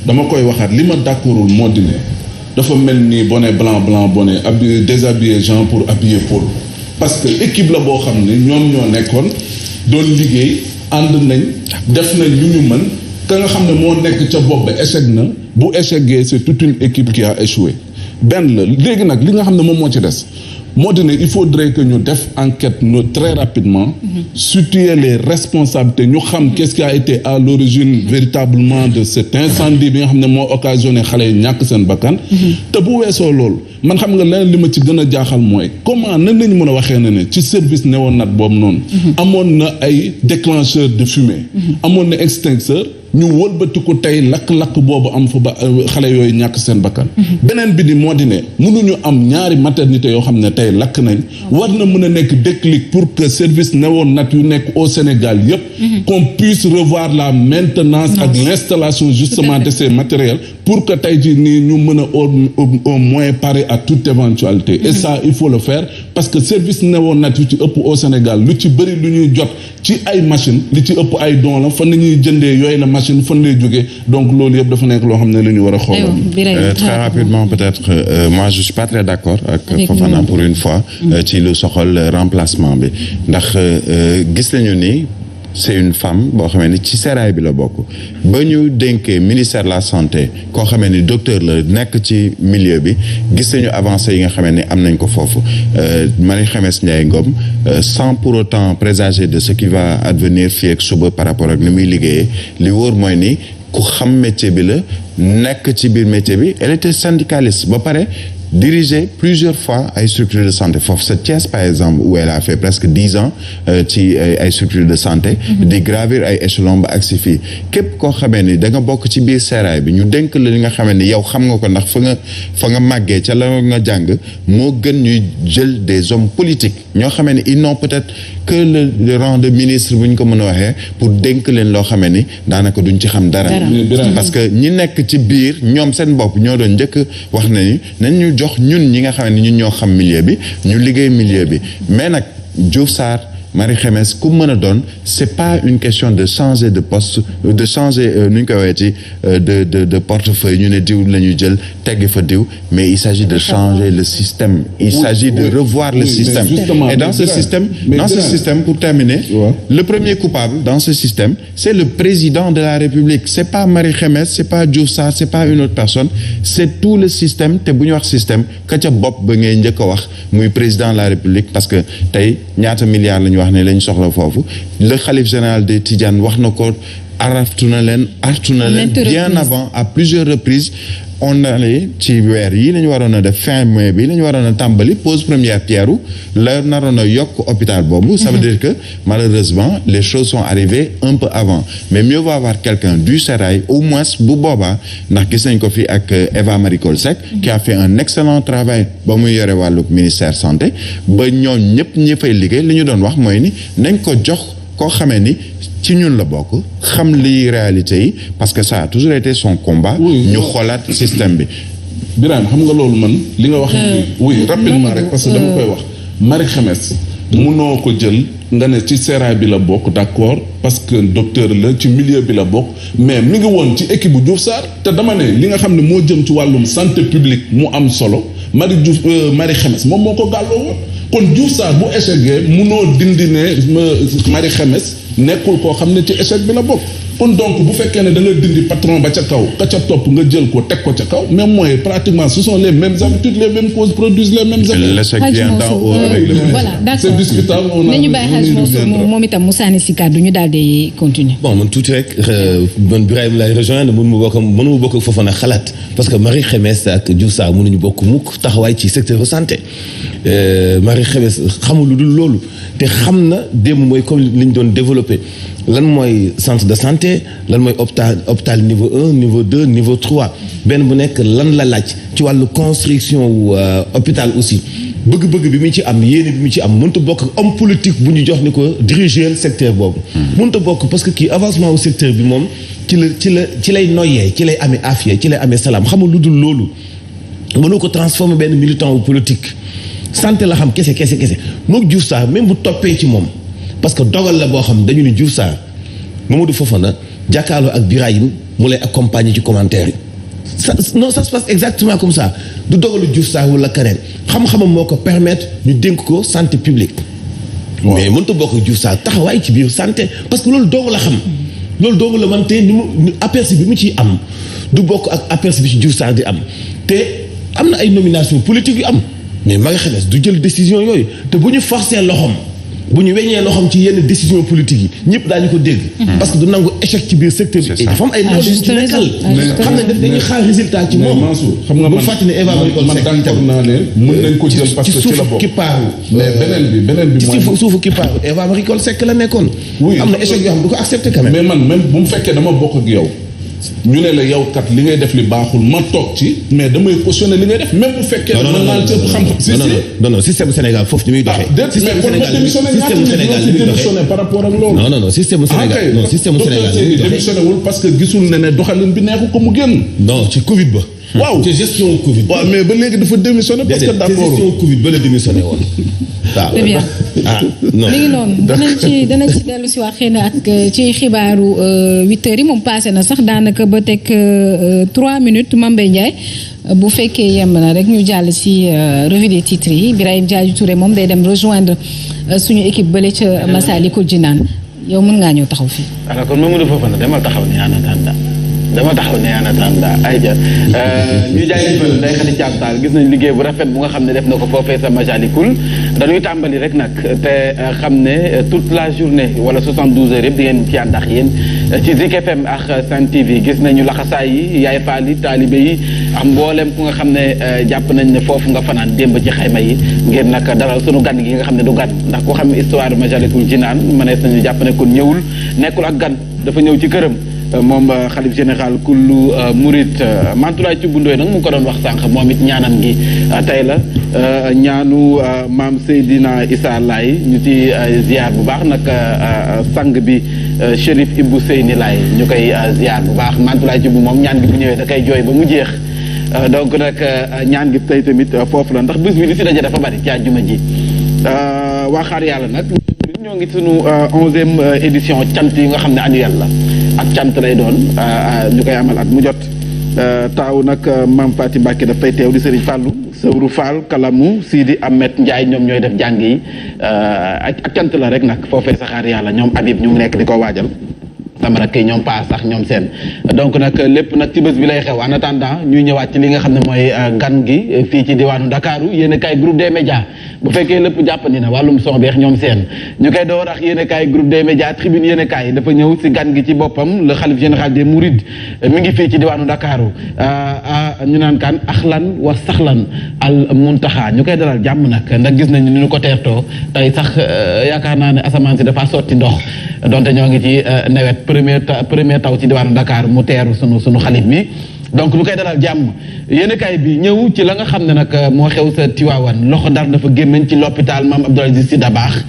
dama koy waxaat li ma d'accordul moo di ne dafa mel ni bonnet blanc bonnet déshabiller Jean pour habiller Paul parce que équipe la boo xam ne ñoom ñoo nekkoon doon liggéey ànd nañ def nañ lu ñu mën ka nga xam ne moo nekk ca bopp ba échec na bu échecgee c'est toute une équipe qui a échoué benn la léegi nag li nga xam ne moom moo ci des moo di ne il faudrait que ñu def enquête très rapidement situer les responsabilités ñu xam qu'est-ce qui a été à l'origine véritablement de cet incendie bi nga xam ne moo occasionné xale yi ñàkk seen bakkan te bu weesoo loolu man xam nga leneen li ma ci gën a jaaxal mooy comment nan lañu mën a waxee ne ci service néonat boobu noonu amoon na ay déclencheur de fumée amoon na extincteur ñu wëlbati ko tey lakk-lakk boobu am fa ba xale yooyu ñàkk seen bakkan beneen bi di moo di ne mënuñu am ñaari maternité yoo xam ne tey lakk nañ war na mën a nekk déclic pour que service néonat yu nekk au Sénégal yépp qu'on puisse revoir la maintenance ak l'installation justement de ces matériels pour que tey jii nii ñu mën a au moins parer à toute éventualité et ça il faut le faire parce que service néonat yu ci ëpp au Sénégal lu ci bëri lu ñuy jot ci ay machine li ci ëpp ay don la fan nañuy jëndee yooyu la machine fan lay jógee donc loolu yëpp dafa nekk loo xam ne la ñu war a xoolal très rapidement peut-être moi je suis pas très d'accord ak Fofana pour une fois ci lu soxal remplacement bi ndax gis nañu ni c'est une femme boo xamee ni ci sérail bi la bokk ba ñu dénkee ministère de la santé koo xamee ni docteur la nekk ci milieu bi gis nañu avancé yi nga xamee ni am nañ ko foofu Marie Khemesse Ndiaye Ngom sans pour autant présager de ce qui va advenir fii ak suba par rapport ak ni muy liggéeyee li wóor mooy ni ku xam métier bi la nekk ci biir métier bi elle était syndicaliste ba pare dirigé plusieurs fois ay structures de santé foofu sa Thiès par exemple où elle a fait presque 10 ans ci ay structures de santé di gravir ay échelons ba agsi fii képp koo xamee ni da nga bokk ci biir sérail bi ñu dénk la li nga xamee ni yow xam nga ko ndax fa nga màggee ca la nga jàng moo gën ñuy jël des hommes politiques ñoo xamee ni ils n'ont peut-être que le rang de ministre bu ñu ko mën a waxee pour dénk leen loo xamee ni daanaka duñ ci xam dara parce que ñi nekk ci biir ñoom seen bopp ñoo doon njëkk wax nañu jox ñun ñi nga xam ne ñun ñoo xam milieu bi ñu liggéey milieu bi mais nag Diouf Sarr Marie Khemesse ku mën a doon c'est pas une question de changer de poste de changer nu ñu koy waxee ci de portefeuille ñu ne diw la ñu jël teggi fa diw mais il s'agit de changer le système il s'agit de revoir le système et dans ce système pour terminer le premier coupable dans ce système c'est le président de la République c'est pas Marie Khemesse c'est pas Diouf Sarr c'est pas une autre personne c'est tout le système te bu ñu wax système ka ca bopp ba ngay njëkk a wax muy président de la République parce que tey ñaata milliards lañu wax ne lañ soxla foofu le khalife général des Tidianes wax na ko artu na leen bien avant à plusieurs reprises on allait ci weer yi la ñu waroon a def fin mai bi la ñu waroon a tàmbali pose première pierre la naroon a yokk hôpital boobu ça veut dire que malheureusement les choses sont arrivées un peu avant mais mieux vaut avoir quelqu'un du sérail au moins bu boobaa ndax gis nañ ko fi ak Eva Marie Coll Seck qui a fait un excellent travail ba muy yore wàllu ministère santé ba ñoom ñëpp ñi fay liggéey li ñu doon wax mooy ni nañ ko jox koo xamee ni ci ñun la bokk xam li réalité yi parce que ça a toujours été son combat ñu xoolaat système bi Birame xam nga loolu man li nga wax oui rapidement rek parce que dama koy wax Marie Khemesse munoo ko jël nga ne ci sérail bi la bokk d'accord parce que docteur la ci milieu bi la bokk mais mi ngi woon ci équipe bu Diouf Sarr te dama ne li nga xam ne moo jëm ci wàllum santé publique mu am solo Marie Khemesse moom moo ko gàlloo woon kon Diouf Sarr bu échecgee munoo dindi ne Marie Khemesse nekkul koo xam ne ci échec bi la bokk kon donc bu fekkee ne da nga dindi patron ba ca kaw ka ca topp nga jël ko teg ko ca kaw même mooy pratiquement ce sont les mêmes habitudes les mêmes causes produisent les mêmes effets. L'échec vient d'en haut avec le voilà d'accord c'est discutable nañu bàyyi Hadj Mansour moom itam mu sànni si kàddu ñu daal di continuer. bon man tuuti rek man Birahim lay rejoindre mënu ma bokk foofu na xalaat parce que Marie Khemesse ak Diouf Sarr mënuñu bokk mukk taxawaay ci secteur santé Marie Khemesse xamul lu dul loolu te xam na démb mooy comme li ñu doon développé lan mooy centre de santé lan mooy hôpital niveau 1 niveau 2 niveau 3 benn bu nekk lan la laaj ci wàllu construction wu hôpital aussi bëgg-bëgg bi mu ci am yéene bi mu ci am mënta bokk homme politique bu ñu jox ni ko diriger secteur boobu mënta bokk parce que kii avancement au secteur bi moom ci lay noyyee ci lay amee afia ci lay amee salaam xamul lu dul loolu mënoo ko transformer benn militant wu politique santé la xam kese moom Diouf Sarr même bu toppee ci moom parce que dogal la boo xam dañu ni Diouf Sarr Mamadou Fofana jàkkaarloo ak Birahim mu lay accompagner ci commentaire yi ça se passe exactement comme ça du dogalu Diouf Sarr wala keneen xam-xamam moo ko permettre ñu dénk ko santé publique mais mënut a bokk Diouf Sarr taxawaay ci biir santé parce que loolu dong la xam loolu dong la man te ni mu aperçu bi mu ciy am du bokk ak aperçu bi ci Diouf Sarr di am te am na ay nomination politique yu am mais Marie Khemesse du jël décision yooyu te bu ñu forcer loxoom bu ñu weñee loxoom ci yenn décision politique yi ñëpp daañu ko dégg parce que du nangu échec ci biir secteur bi dafa am ay ndaw yu ci nekkal xam ne daf dañuy xaar résultat ci moom xam nga bu fàttali ne Eva Marie man d'accord naa ne mën nañ ko jël parce que ci la bokk kippaaru mais beneen bi mooy ci suufu kippaaru Eva Marie Coll Seck la nekkoon am na échec yoo xam du ko accepté quand même mais man même bu mu fekkee dama bokk ak yow ñu ne la yow kat li ngay def li baaxul ma toog ci mais damay cautionner li ngay def même bu fekkee mën naa ci xam non système Sénégal foofu ni muy doxee système Sénégal par rapport ak loolu non système Sénégal non système Sénégal démissionné wul parce que gisul ne doxalin bi neexu ko mu génn non ci Covid ba waaw ci gestion Covid waaw mais ba léegi dafa démissionné parce que d'accord gestion Covid ba la démissionné woon waaw très bien non mi ngi noonu danañ ci dellu si wax xëy na ak ci xibaaru 8h yi moom passé na sax daanaka ba teg 3 minutes Mame Mbaye Ndiaye bu fekkee yemb na rek ñu jàll ci revue des titres yi Birahim Diadio Touré moom day dem rejoindre suñu équipe bële ca Massalikul Jinaan yow mën ngaa ñëw taxaw fii. alors kon Mamadou Fofana demal taxaw ni en attendant dama taxaw ne en attendant ayja ñu jaajëfal Ndeye Khady Thiam Tall gis nañ liggéey bu rafet bu nga xam ne def na ko foofee sa Massalikul dañuy tàmbali rek nag te xam ne toute la journée wala 72 heures yëpp di ngeen ci ànd ak yéen ci Zik FM ak Sen TV gis nañu laxasaay yi yaay faal yi taalibe yi ak mboolem ku nga xam ne jàpp nañ ne foofu nga fanaan démb ci xayma yi ngir nag dalal sunu gan gi nga xam ne du gan ndax ku xam histoire Massalikul Jinaan mënees nañu jàpp ne kon ñëwul nekkul ak gan dafa ñëw ci këram moom xalif général kullu murit Mantulaay ci bundooy nag mu ngi ko doon wax sànq moom it ñaanam gi tey la ñaanu maam Seydina Issa Laye ñu ci ziar bu baax nag sang bi Chérif Ibou Seyni Laye ñu koy ziar bu baax Mantulaay ci bu moom ñaan gi bu ñëwee da koy jooy ba mu jeex donc nag ñaan gi tey tamit foofu la ndax bés bi li si daje dafa bari ci àjjuma ji waa xaar yàlla nag ñoo ngi sunu 11e édition cant yi nga xam ne annuel la ak cant lay doon ñu koy amal at mu jot taaw nag Mame Faty Mbacké daf fay teew di Serigne Fallou Sëwru Fall Kalamu Sidi Ahmed Ndiaye ñoom ñooy def jàng yi ak cant la rek nag foofee saxaar yàlla ñoom Habib ñu ngi nekk di ko waajal sama rakk yi ñoom paa sax ñoom seen donc nag lépp nag ci bés bi lay xew en attendant ñuy ñëwaat ci li nga xam ne mooy gan gi fii ci diwaanu Ndakaaru yéen a kaay groupe des médias bu fekkee lépp jàppandi na wàllum son beex ñoom seen ñu koy door ak yéen a kaay groupe des médias tribune yéen a kaay dafa ñëw si gan gi ci boppam le xalif général des Mourides mi ngi fii ci diwaanu Ndakaaru ñu naan kan axlan wa saxlan al muntaxa ñu koy dalal jàmm nag ndax gis nañu ni ñu ko teertoo tey sax yaakaar naa ne asamaan si dafa sotti ndox donte ñoo ngi ci nawet premier taw ci diwaanu Dakar mu teeru sunu xalif bi donc lu koy dalal jàmm yéenekaay bi ñëw ci la nga xam ne nag moo xew sa Tiwaawan loxo dar dafa gémmiñ ci l'hôpital Mame Abdou Aziz Sy Dabakh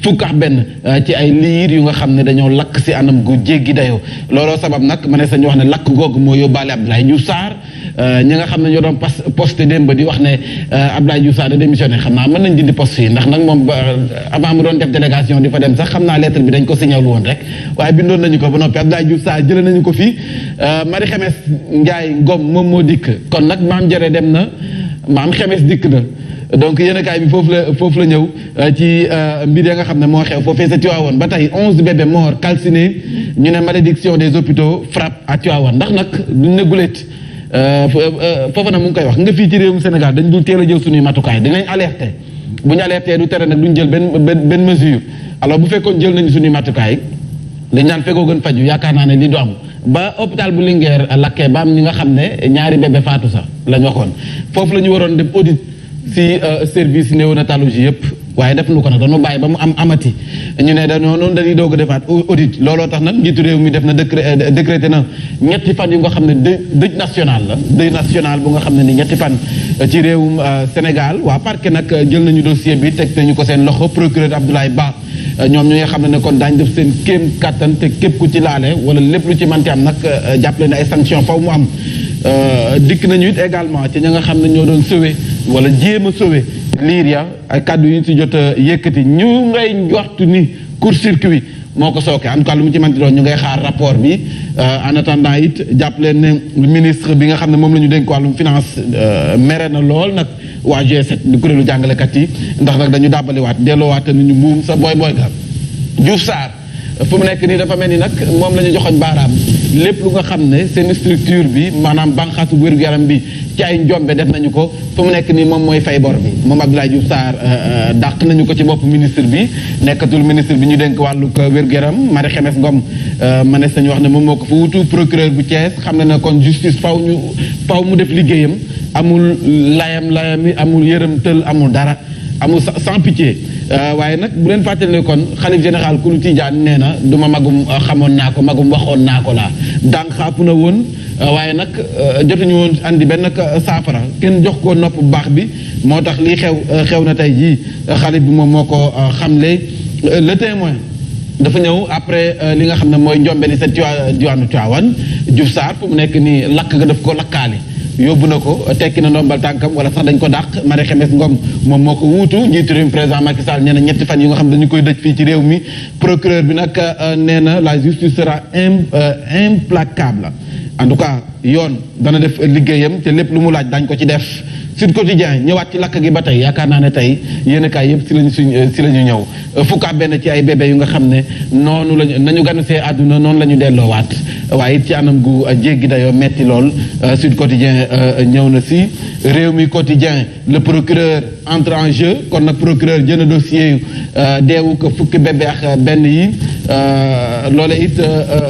fukk ak benn ci ay liir yu nga xam ne dañoo lakk si anam gu jéggi dayoo looloo sabab nag ma ne sañu wax ne lakk googu moo yóbbaale Abdoulaye Diouf Sarr ñi nga xam ne ñoo doon posté démb di wax ne Abdoulaye Diouf Sarr da démissionné xam naa mën nañ dindi poste yi ndax nag moom avant mu doon def délégation di fa dem sax xam naa lettre bi dañ ko signalé woon rek waaye bindoon nañu ko ba noppi Abdoulaye Diouf Sarr jëlee nañu ko fii Marie Khemesse Ndiaye Ngom moom moo dikk kon nag maam Jere dem na maam Khemesse dikk na donc yéenekaay bi foofu la ñëw ci mbir ya nga xam ne moo xew foofee sa Tivaouane ba tey 11 bébés morts calcinés ñu ne malédiction des hôpitaux frappe à Tivaouane ndax nag duñ ne guléet foofu nag mu ngi koy wax nga fii ci réewum Sénégal dañ dul teel a jël suñuy matukaay dinañ alerté bu ñu alerté du tere nag duñ jël benn mesure alors bu fekkoon jël nañu suñuy matukaay liñ naan fekkoo gën faju yaakaar naa ne lii du am ba hôpital bu Linguère lakkee ba am ñi nga xam ne ñaari bébé faatu sax lañ waxoon foofu la ñu waroon dem audit si service néonatologie yëpp waaye def nu ko nag dañoo bàyyi ba mu amati ñu ne noonu dañuy doog a defaat audit looloo tax nag njiitu réew mi def na décrété na ñetti fan yu nga xam ne dëj national la dëj national bu nga xam ne ni ñetti fan ci réewum Sénégal waa parquet nag jël nañu dossier bi teg nañu ko seen loxo procureur Abdoulaye Ba ñoom ñi nga xam ne kon daañu def seen kéem kattan te képp ku ci laale wala lépp lu ci manti am nag jàppale ne ay sanction faw mu am dikk nañu it également ci ña nga xam ne ñoo doon sauvé wala jéem a sauvé liir ya ay kàddu yi ñu si jot a yëkkati ñu ngay waxtu ni court circuit moo ko sooke en tout cas lu mu ci manti doon ñu ngay xaar rapport bi en attendant it jàpp leen ne ministre bi nga xam ne moom la ñu dénk wàllum finance mere na lool nag waa G7 di kuréelu jàngalekat yi ndax nag dañu dàbbaliwaat delloowaat ni ñu buum sa booy ga Diouf Sarr fu mu nekk nii dafa mel ni nag moom la ñu joxoñ baaraam lépp lu nga xam ne seen structure bi maanaam bànqaasu wér-gu-yaram bi ci ay njombe def nañu ko fu mu nekk nii moom mooy fay bor bi moom Abdoulaye Diouf Sarr dàq nañu ko ci bopp ministre bi nekkatul ministre bi ñu dénk wàllu wér-gu-yaram Marie Khemesse Ngom manees nañu wax ne moom moo ko fa wutu procureur bu Thiès xam ne na kon justice faw mu def liggéeyam amul layam yi amul yërëm tël amul dara amul sans pitié waaye nag bu leen fàttali ne kon xalif général Kulu Tidiane nee na du ma magum xamoon naa ko magum waxoon naa ko laa daan xaap na woon waaye nag jotuñu woon andi benn saafara kenn jox ko nopp bu baax bi moo tax lii xew na tey jii xalif bi moom moo ko xamle le témoin dafa ñëw après li nga xam ne mooy njombe li sa diwaanu Tivaouane Diouf Sarr fu mu nekk nii lakk nga def ko lakkaale yóbbu na ko tekki na ndombal tànkam wala sax dañ ko dàq Marie Khemesse Ngom moom moo ko wuutu njiitu réew mi président Macky Sall nee na ñetti fan yi nga xam dañu koy dëj fii ci réew mi procureur bi nag nee na la justice sera implacable en tout cas yoon dana def liggéeyam te lépp lu mu laaj dañ ko ci def Sud Quotidien ñëwaat ci lakk gi ba tey yaakaar naa ne tey yéen kaay yëpp si la ñu ñëw fukk ak benn ci ay bébé yu nga xam ne noonu lañu nañu ganasee àdduna noonu la ñu delloowaat waaye it ci anam gu jéggi dayoo metti lool Sud Quotidien ñëw na si réew mi quotidien le procureur entre en jeu kon nag procureur jëna dossier deewu ko fukki bébé ak benn yi loole it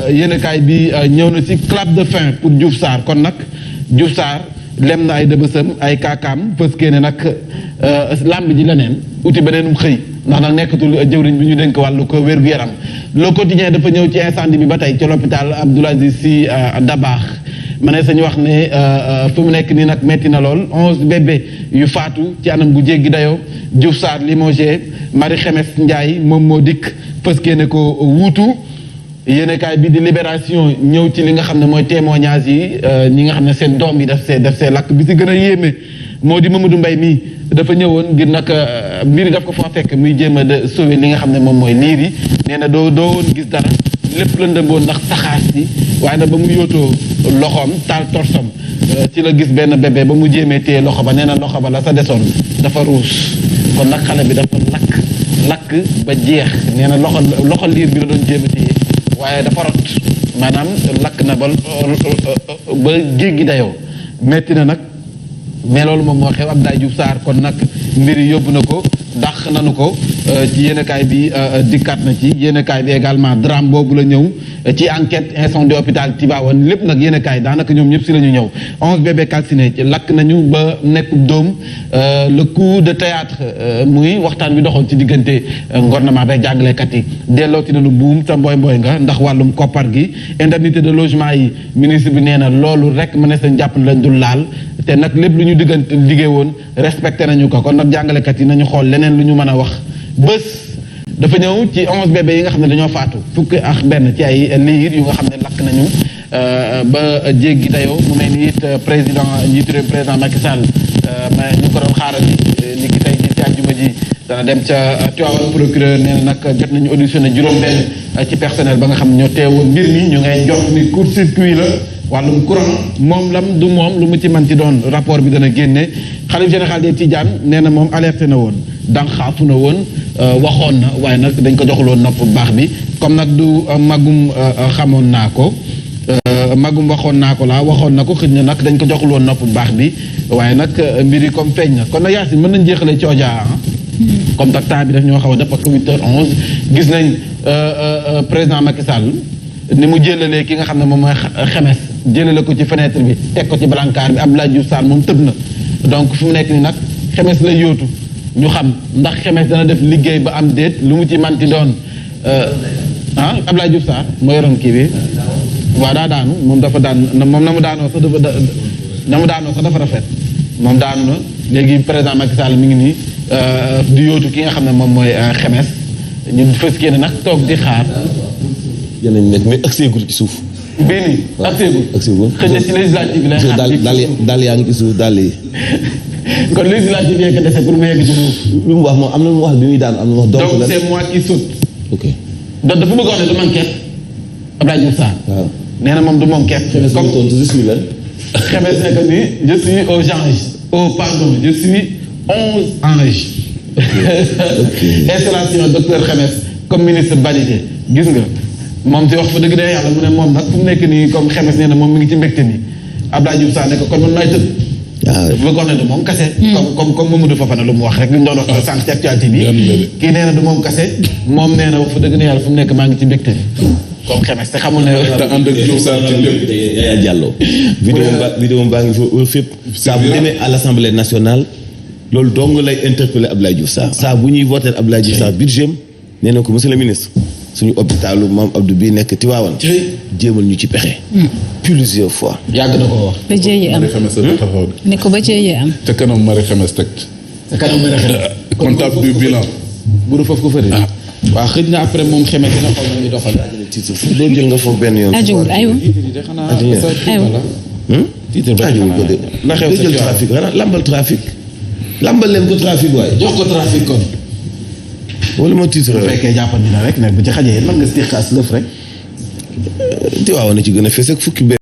yéen kaay bi ñëw na si clap de fin pour Diouf Sarr kon nag Diouf Sarr lem na ay dëbësam ay kaakaam parce que ne nag làmb ji leneen uti beneenum xëy ndax nag nekkatul jëwriñ bi ñu dénk wàllu ko wér-gu-yaram le quotidien dafa ñëw ci incendie bi ba tey ci l'hôpital Abdoul Aziz Sy Dabakh ma ne sañu wax ne fu mu nekk nii nag metti na lool 11 bébé yu faatu ci anam gu jéggi dayoo Diouf Sarr limogé Marie Khemesse Ndiaye moom moo dikk parce que ne ko wuutu yéenekaay bi di Libération ñëw ci li nga xam ne mooy témoignage yi ñi nga xam ne seen doom yi daf see lakk bi si gën a yéeme moo di Mamadou Mbaye mii dafa ñëwoon ngir nag mbir yi daf ko fa fekk muy jéem a de sauver li nga xam ne moom mooy liir yi nee na doo woon gis dara lépp la ndëmboon ndax saxaar si waaye nag ba mu yóotoo loxoom taal torsom ci la gis benn bébé ba mu jéemee téye loxo ba nee na loxo ba la sa desoon dafa ruus kon nag xale bi dafa lakk ba jeex nee na loxo liir bi la doon jéem a téye waaye dafa rot maanaam lakk na ba jéggi dayoo metti na nag mais loolu moom moo xew Abdoulaye Diouf Sarr kon nag mbir yi yóbbu na ko dàq nanu ko ci yéenekaay bi dikkaat na ci yéenekaay bi également drame boobu la ñëw ci enquête incendie hôpital Tivaouane lépp nag yéenekaay daanaka ñoom ñëpp si la ñu ñëw 11 bébés calcinés ci lakk nañu ba nekk doom le coup de théâtre muy waxtaan bi doxoon ci diggante gouvernement beeg jàngalekat yi dellooti nañu buum te mboy nga ndax wàllum koppar gi indemnité de logement yi ministre bi nee na loolu rek mënees nañ jàpp ne lañ dul laal te nag lépp lu ñu diggante liggéey woon respecté nañu ko kon nag jàngalekat yi nañu xool leneen lu ñu mën a wax bés dafa ñëw ci 11 bébés yi nga xam ne dañoo faatu fukki ak benn ci ay liir yu nga xam ne lakk nañu ba jéggi dayoo mu mel ni it njiitu réew président Macky Sall ma ñu ko doon xaaral ni ki tey ci àjjuma ji dana dem ca Tivaouane procureur nee na nag jot nañu auditionné juróom-benn ci personnel ba nga xam ne ñoo teewoon mbir mi ñu ngay jox ni court-circuit la wàllum courant moom lam du moom lu mu ci manti doon rapport bi dana génne xalif général des Tidianes nee na moom alerté na woon dang xaafu na woon waxoon na waaye nag dañ ko joxuloon nopp bu baax bi comme nag du magum xamoon naa ko magum waxoon naa ko laa waxoon na ko xëy na nag dañ ko joxuloon nopp bu baax bi waaye nag mbir yi comme feeñ na kon nag Yacine mën nañ jeexalee ci Odia comme tak temps bi daf ñoo xaw a def parce que 8h11 gis nañ président Macky Sall ni mu jëlalee ki nga xam ne moom mooy Khemesse jëlale ko ci fenêtre bi teg ko ci brancard bi Abdoulaye Diouf Sarr moom tëb na donc fu mu nekk ni nag Khemesse lay yóotu ñu xam ndax Khemesse dana def liggéey ba am déet lu mu ci manti doon Abdoulaye Diouf Sarr moo yoroon kii bi waaw daa daanu moom dafa daan moom na mu daanoo sax dafa rafet moom daanu na léegi président Macky Sall mi ngi nii di yóotu ki nga xam ne moom mooy Khemesse ñu fës kii ne nag toog di xaar yeneen nekk mais ak seegul ci suuf. bii nii ak seegul xëy na ci législative bi lay xaar daal yaa ngi ci suuf daal yi. kon législative yi nga dese pour mu yegg ci suuf. lu mu wax moom am na lu mu wax bi muy daan am na wax. donc c'est moi qui saute. ok donc dafa bëgg wax ne du man kepp Abdoulaye Diouf Sarr. waaw nee na moom du moom kepp. comme tontu je suis lan. Xemes ne que ni je suis aux anges pardon je suis 11 anges. installation docteur Xemes comme ministre validé gis nga moom si wax fa dëgg de yàlla mu ne moom nag fu mu nekk nii comme Xemes nee na moom mi ngi ci mbégte ni Abdoulaye Diouf Sarr ne ko kon man maay tëdd. waaw dafa bëgg wax ne du moom kase. comme Mamadou Fofana lu mu wax rek li ñu doon wax sànq ci actualité bi. kii nee na du moom kase moom nee na wax fa dëgg de yàlla fu mu nekk maa ngi ci mbégte ni comme Xemes te xamul ne. te ànd ak Diouf Sarr ci lépp. Yaya Diallo. vidéo baa ngi fa fépp. saa bu demee à l'Assemblée nationale. loolu dong lay interpeller Abdoulaye Diouf Sarr saa bu ñuy voter Abdoulaye Diouf Sarr budget nee na ko monsieur le ministre suñu hôpitalu Mame Abdou bii nekk Tivaouane jéemal ñu ci pexe plusieurs fois yàgg na ko wax. ba jéeye am Marie Xemes a taxaw de. ne ko ba jéeye am. te kanam Marie Xemes teg. sa kanam mën a xemes. comptable du bilan. bu foofu ko fëri. waaw xëj na après moom Xemes dina xool na muy doxal. doo jël nga foofu benn yoon. ajuwul aywa titre ajuwul ko de na xew sa jël trafic xanaa lambal trafic lambal leen ko trafic waaye. jox ko trafic kon. wala moo titre bu fekkee jàppandi na rek nag bu ci xajee mën nga si xaas lëf rek. Tivaouane na ci gën a fees ak fukki